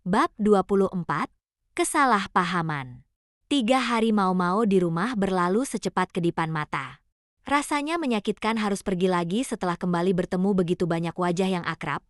Bab 24, Kesalahpahaman. 3 hari Mau-Mau di rumah berlalu secepat kedipan mata. Rasanya menyakitkan harus pergi lagi setelah kembali bertemu begitu banyak wajah yang akrab,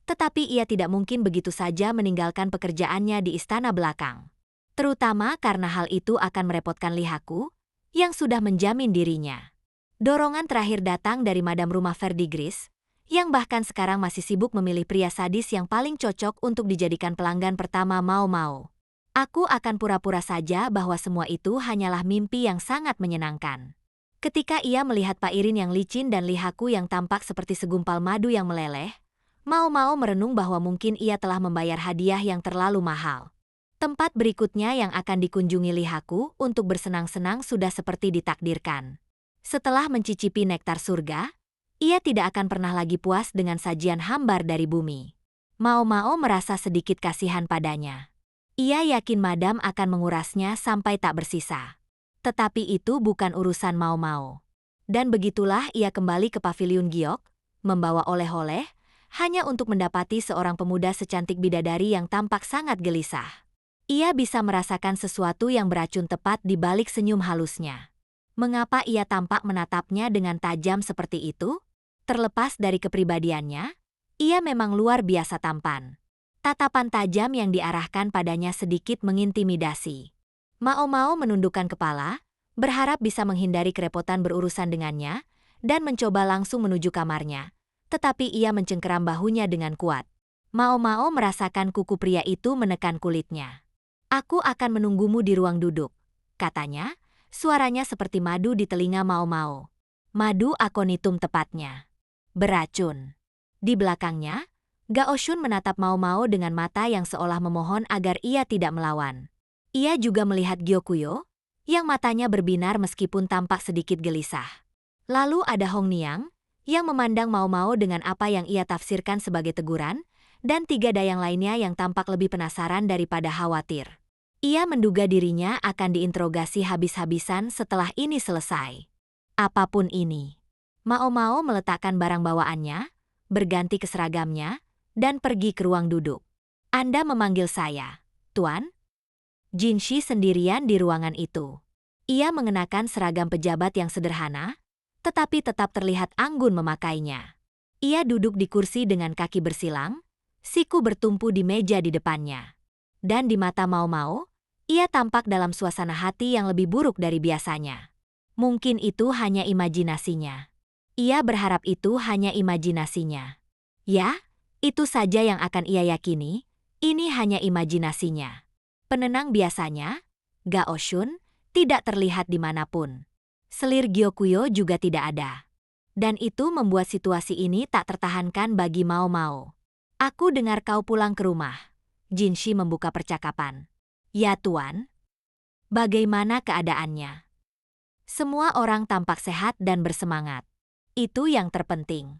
tetapi ia tidak mungkin begitu saja meninggalkan pekerjaannya di istana belakang. Terutama karena hal itu akan merepotkan Lihaku, yang sudah menjamin dirinya. Dorongan terakhir datang dari Madam Rumah Verdigris, yang bahkan sekarang masih sibuk memilih pria sadis yang paling cocok untuk dijadikan pelanggan pertama Mau-Mau. Aku akan pura-pura saja bahwa semua itu hanyalah mimpi yang sangat menyenangkan. Ketika ia melihat Pak Irin yang licin dan Lihaku yang tampak seperti segumpal madu yang meleleh, Mau-Mau merenung bahwa mungkin ia telah membayar hadiah yang terlalu mahal. Tempat berikutnya yang akan dikunjungi Lihaku untuk bersenang-senang sudah seperti ditakdirkan. Setelah mencicipi nektar surga, ia tidak akan pernah lagi puas dengan sajian hambar dari bumi. Mau-Mau merasa sedikit kasihan padanya. Ia yakin Madam akan mengurasnya sampai tak bersisa. Tetapi itu bukan urusan Mau-Mau. Dan begitulah ia kembali ke paviliun Giok, membawa oleh-oleh, hanya untuk mendapati seorang pemuda secantik bidadari yang tampak sangat gelisah. Ia bisa merasakan sesuatu yang beracun tepat di balik senyum halusnya. Mengapa ia tampak menatapnya dengan tajam seperti itu? Terlepas dari kepribadiannya, ia memang luar biasa tampan. Tatapan tajam yang diarahkan padanya sedikit mengintimidasi. Mau-Mau menundukkan kepala, berharap bisa menghindari kerepotan berurusan dengannya, dan mencoba langsung menuju kamarnya. Tetapi ia mencengkeram bahunya dengan kuat. Mau-Mau merasakan kuku pria itu menekan kulitnya. "Aku akan menunggumu di ruang duduk," katanya, suaranya seperti madu di telinga Mau-Mau. Madu aconitum tepatnya. Beracun. Di belakangnya, Gaoshun menatap Mau-Mau dengan mata yang seolah memohon agar ia tidak melawan. Ia juga melihat Gyokuyo, yang matanya berbinar meskipun tampak sedikit gelisah. Lalu ada Hong Niang, yang memandang Mau-Mau dengan apa yang ia tafsirkan sebagai teguran, dan 3 dayang lainnya yang tampak lebih penasaran daripada khawatir. Ia menduga dirinya akan diinterogasi habis-habisan setelah ini selesai. Apapun ini. Mau-Mau meletakkan barang bawaannya, berganti ke seragamnya, dan pergi ke ruang duduk. "Anda memanggil saya, Tuan?" Jinshi sendirian di ruangan itu. Ia mengenakan seragam pejabat yang sederhana, tetapi tetap terlihat anggun memakainya. Ia duduk di kursi dengan kaki bersilang, siku bertumpu di meja di depannya. Dan di mata Mau-Mau, ia tampak dalam suasana hati yang lebih buruk dari biasanya. Mungkin itu hanya imajinasinya. Ia berharap itu hanya imajinasinya. Ya, itu saja yang akan ia yakini, ini hanya imajinasinya. Penenang biasanya, Gaoshun, tidak terlihat dimanapun. Selir Gyokuyo juga tidak ada. Dan itu membuat situasi ini tak tertahankan bagi Mau-Mau. "Aku dengar kau pulang ke rumah." Jinshi membuka percakapan. "Ya Tuan." "Bagaimana keadaannya?" "Semua orang tampak sehat dan bersemangat. Itu yang terpenting."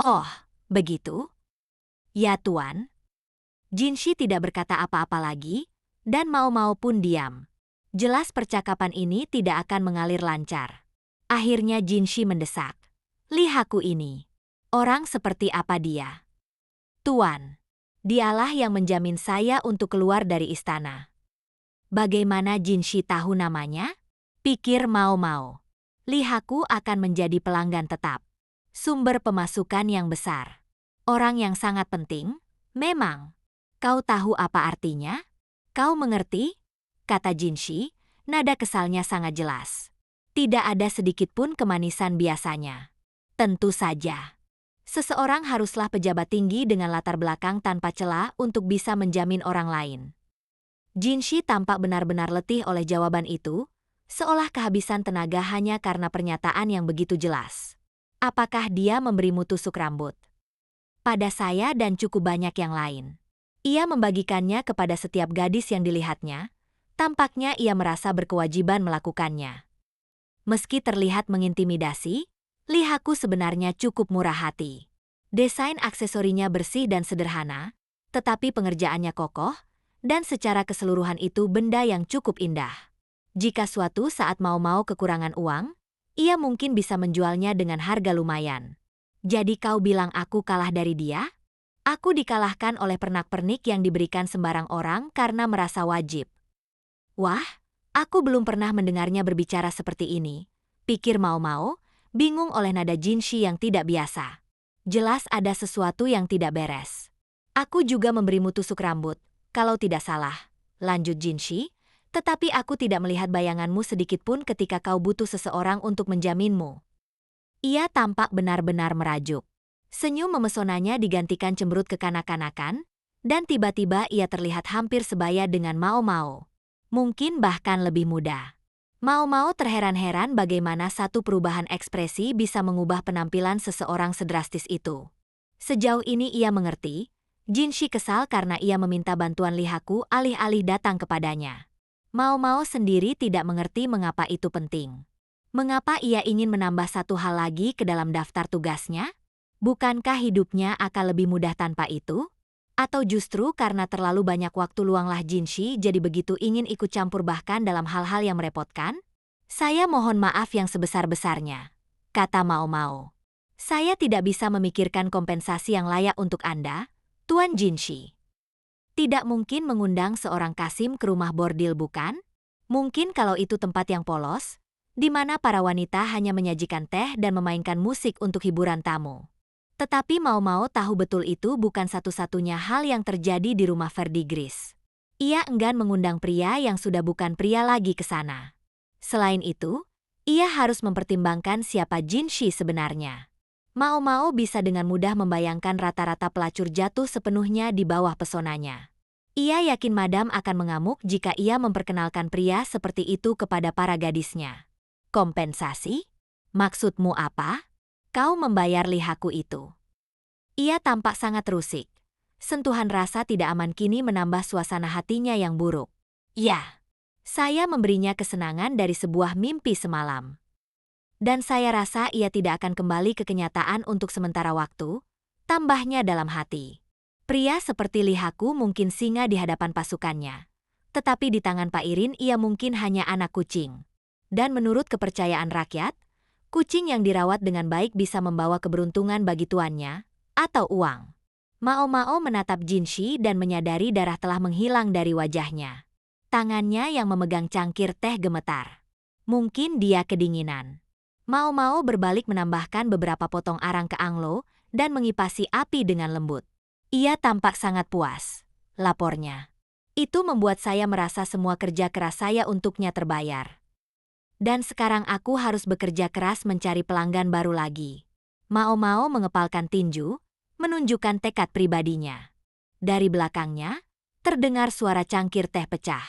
"Oh, begitu?" "Ya Tuan." Jinshi tidak berkata apa-apa lagi, dan Mau-Mau pun diam. Jelas percakapan ini tidak akan mengalir lancar. Akhirnya Jinshi mendesak. "Lihaku ini. Orang seperti apa dia?" "Tuan, dialah yang menjamin saya untuk keluar dari istana." "Bagaimana Jinshi tahu namanya?" Pikir Mau-Mau. "Lihaku akan menjadi pelanggan tetap. Sumber pemasukan yang besar. Orang yang sangat penting, memang." "Kau tahu apa artinya? Kau mengerti?" kata Jinshi, nada kesalnya sangat jelas. Tidak ada sedikit pun kemanisan biasanya. "Tentu saja. Seseorang haruslah pejabat tinggi dengan latar belakang tanpa celah untuk bisa menjamin orang lain." Jinshi tampak benar-benar letih oleh jawaban itu, seolah kehabisan tenaga hanya karena pernyataan yang begitu jelas. "Apakah dia memberimu tusuk rambut?" "Pada saya dan cukup banyak yang lain." Ia membagikannya kepada setiap gadis yang dilihatnya. Tampaknya ia merasa berkewajiban melakukannya. Meski terlihat mengintimidasi, Lihaku sebenarnya cukup murah hati. Desain aksesorinya bersih dan sederhana, tetapi pengerjaannya kokoh, dan secara keseluruhan itu benda yang cukup indah. Jika suatu saat Mau-Mau kekurangan uang, ia mungkin bisa menjualnya dengan harga lumayan. "Jadi kau bilang aku kalah dari dia?" Aku dikalahkan oleh pernak-pernik yang diberikan sembarang orang karena merasa wajib. Wah, aku belum pernah mendengarnya berbicara seperti ini, pikir Mao Mao, bingung oleh nada Jinshi yang tidak biasa. Jelas ada sesuatu yang tidak beres. Aku juga memberimu tusuk rambut, kalau tidak salah, lanjut Jinshi, tetapi aku tidak melihat bayanganmu sedikitpun ketika kau butuh seseorang untuk menjaminmu. Ia tampak benar-benar merajuk. Senyum memesonanya digantikan cemberut kekanak-kanakan, dan tiba-tiba ia terlihat hampir sebaya dengan Mao Mao. Mungkin bahkan lebih muda. Mao Mao terheran-heran bagaimana satu perubahan ekspresi bisa mengubah penampilan seseorang sedrastis itu. Sejauh ini ia mengerti, Jinshi kesal karena ia meminta bantuan Lihaku alih-alih datang kepadanya. Mao Mao sendiri tidak mengerti mengapa itu penting. Mengapa ia ingin menambah satu hal lagi ke dalam daftar tugasnya? Bukankah hidupnya akan lebih mudah tanpa itu? Atau justru karena terlalu banyak waktu luanglah Jinshi jadi begitu ingin ikut campur bahkan dalam hal-hal yang merepotkan? Saya mohon maaf yang sebesar-besarnya, kata Mao Mao. Saya tidak bisa memikirkan kompensasi yang layak untuk Anda, Tuan Jinshi. Tidak mungkin mengundang seorang Kasim ke rumah bordil bukan? Mungkin kalau itu tempat yang polos, di mana para wanita hanya menyajikan teh dan memainkan musik untuk hiburan tamu. Tetapi Mao Mao tahu betul itu bukan satu-satunya hal yang terjadi di rumah Verdigris. Ia enggan mengundang pria yang sudah bukan pria lagi ke sana. Selain itu, ia harus mempertimbangkan siapa Jinshi sebenarnya. Mao Mao bisa dengan mudah membayangkan rata-rata pelacur jatuh sepenuhnya di bawah pesonanya. Ia yakin Madam akan mengamuk jika ia memperkenalkan pria seperti itu kepada para gadisnya. Kompensasi? Maksudmu apa? Kau membayar Lihaku itu. Ia tampak sangat rusik. Sentuhan rasa tidak aman kini menambah suasana hatinya yang buruk. Ya, saya memberinya kesenangan dari sebuah mimpi semalam. Dan saya rasa ia tidak akan kembali ke kenyataan untuk sementara waktu, tambahnya dalam hati. Pria seperti Lihaku mungkin singa di hadapan pasukannya. Tetapi di tangan Pak Irin ia mungkin hanya anak kucing. Dan menurut kepercayaan rakyat, kucing yang dirawat dengan baik bisa membawa keberuntungan bagi tuannya, atau uang. Mao Mao menatap Jinshi dan menyadari darah telah menghilang dari wajahnya. Tangannya yang memegang cangkir teh gemetar. Mungkin dia kedinginan. Mao Mao berbalik menambahkan beberapa potong arang ke Anglo dan mengipasi api dengan lembut. Ia tampak sangat puas, lapornya. Itu membuat saya merasa semua kerja keras saya untuknya terbayar. Dan sekarang aku harus bekerja keras mencari pelanggan baru lagi. Mao Mao mengepalkan tinju, menunjukkan tekad pribadinya. Dari belakangnya, terdengar suara cangkir teh pecah.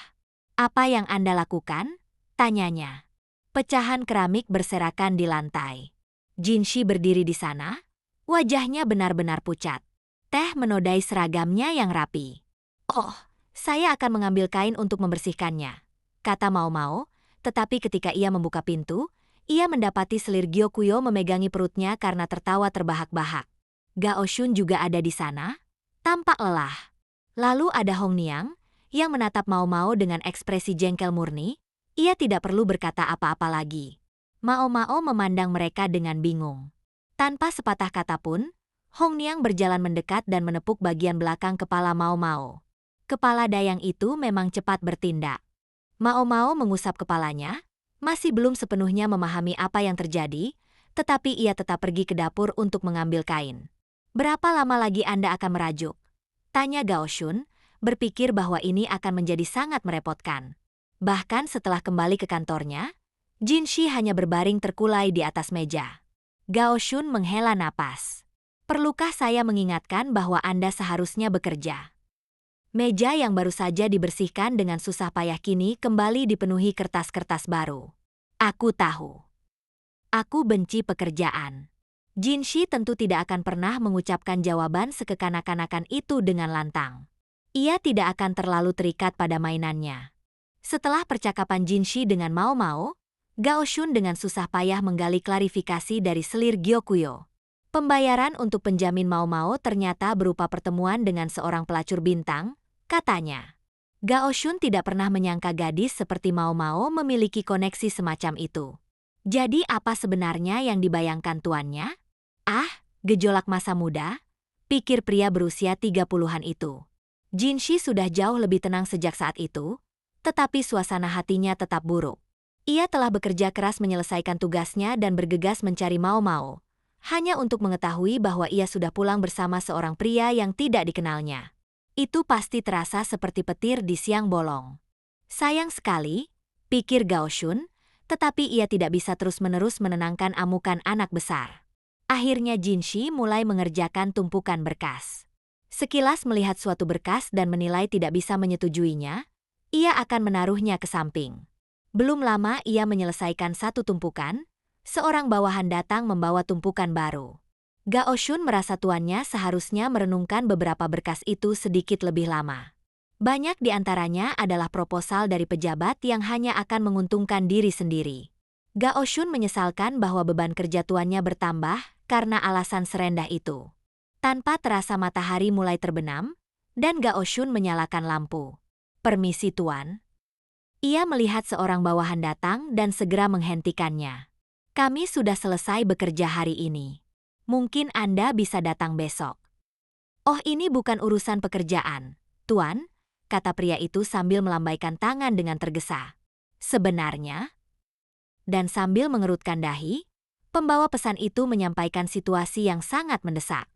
Apa yang Anda lakukan? Tanyanya. Pecahan keramik berserakan di lantai. Jinshi berdiri di sana, wajahnya benar-benar pucat. Teh menodai seragamnya yang rapi. Oh, saya akan mengambil kain untuk membersihkannya, kata Mao Mao. Tetapi ketika ia membuka pintu, ia mendapati selir Gyokuyo memegangi perutnya karena tertawa terbahak-bahak. Gao Shun juga ada di sana, tampak lelah. Lalu ada Hong Niang, yang menatap Mao Mao dengan ekspresi jengkel murni. Ia tidak perlu berkata apa-apa lagi. Mao Mao memandang mereka dengan bingung. Tanpa sepatah kata pun, Hong Niang berjalan mendekat dan menepuk bagian belakang kepala Mao Mao. Kepala dayang itu memang cepat bertindak. Mao Mao mengusap kepalanya, masih belum sepenuhnya memahami apa yang terjadi, tetapi ia tetap pergi ke dapur untuk mengambil kain. Berapa lama lagi Anda akan merajuk? Tanya Gao Shun, berpikir bahwa ini akan menjadi sangat merepotkan. Bahkan setelah kembali ke kantornya, Jinshi hanya berbaring terkulai di atas meja. Gao Shun menghela napas. Perlukah saya mengingatkan bahwa Anda seharusnya bekerja? Meja yang baru saja dibersihkan dengan susah payah kini kembali dipenuhi kertas-kertas baru. Aku tahu. Aku benci pekerjaan. Jinshi tentu tidak akan pernah mengucapkan jawaban sekekanak-kanakan itu dengan lantang. Ia tidak akan terlalu terikat pada mainannya. Setelah percakapan Jinshi dengan Mao Mao, Gao Shun dengan susah payah menggali klarifikasi dari selir Gyokuyo. Pembayaran untuk penjamin Mao Mao ternyata berupa pertemuan dengan seorang pelacur bintang, katanya. Gao Shun tidak pernah menyangka gadis seperti Mao Mao memiliki koneksi semacam itu. Jadi apa sebenarnya yang dibayangkan tuannya? Ah, gejolak masa muda? pikir pria berusia 30-an itu. Jinshi sudah jauh lebih tenang sejak saat itu, tetapi suasana hatinya tetap buruk. Ia telah bekerja keras menyelesaikan tugasnya dan bergegas mencari Mao Mao, hanya untuk mengetahui bahwa ia sudah pulang bersama seorang pria yang tidak dikenalnya. Itu pasti terasa seperti petir di siang bolong. Sayang sekali, pikir Gao Shun, tetapi ia tidak bisa terus-menerus menenangkan amukan anak besar. Akhirnya Jinshi mulai mengerjakan tumpukan berkas. Sekilas melihat suatu berkas dan menilai tidak bisa menyetujuinya, ia akan menaruhnya ke samping. Belum lama ia menyelesaikan satu tumpukan, seorang bawahan datang membawa tumpukan baru. Gao Shun merasa tuannya seharusnya merenungkan beberapa berkas itu sedikit lebih lama. Banyak di antaranya adalah proposal dari pejabat yang hanya akan menguntungkan diri sendiri. Gao Shun menyesalkan bahwa beban kerja tuannya bertambah karena alasan serendah itu. Tanpa terasa matahari mulai terbenam, dan Gao Shun menyalakan lampu. "Permisi tuan." Ia melihat seorang bawahan datang dan segera menghentikannya. "Kami sudah selesai bekerja hari ini. Mungkin Anda bisa datang besok." "Oh, ini bukan urusan pekerjaan, tuan," kata pria itu sambil melambaikan tangan dengan tergesa. "Sebenarnya?" Dan sambil mengerutkan dahi, pembawa pesan itu menyampaikan situasi yang sangat mendesak.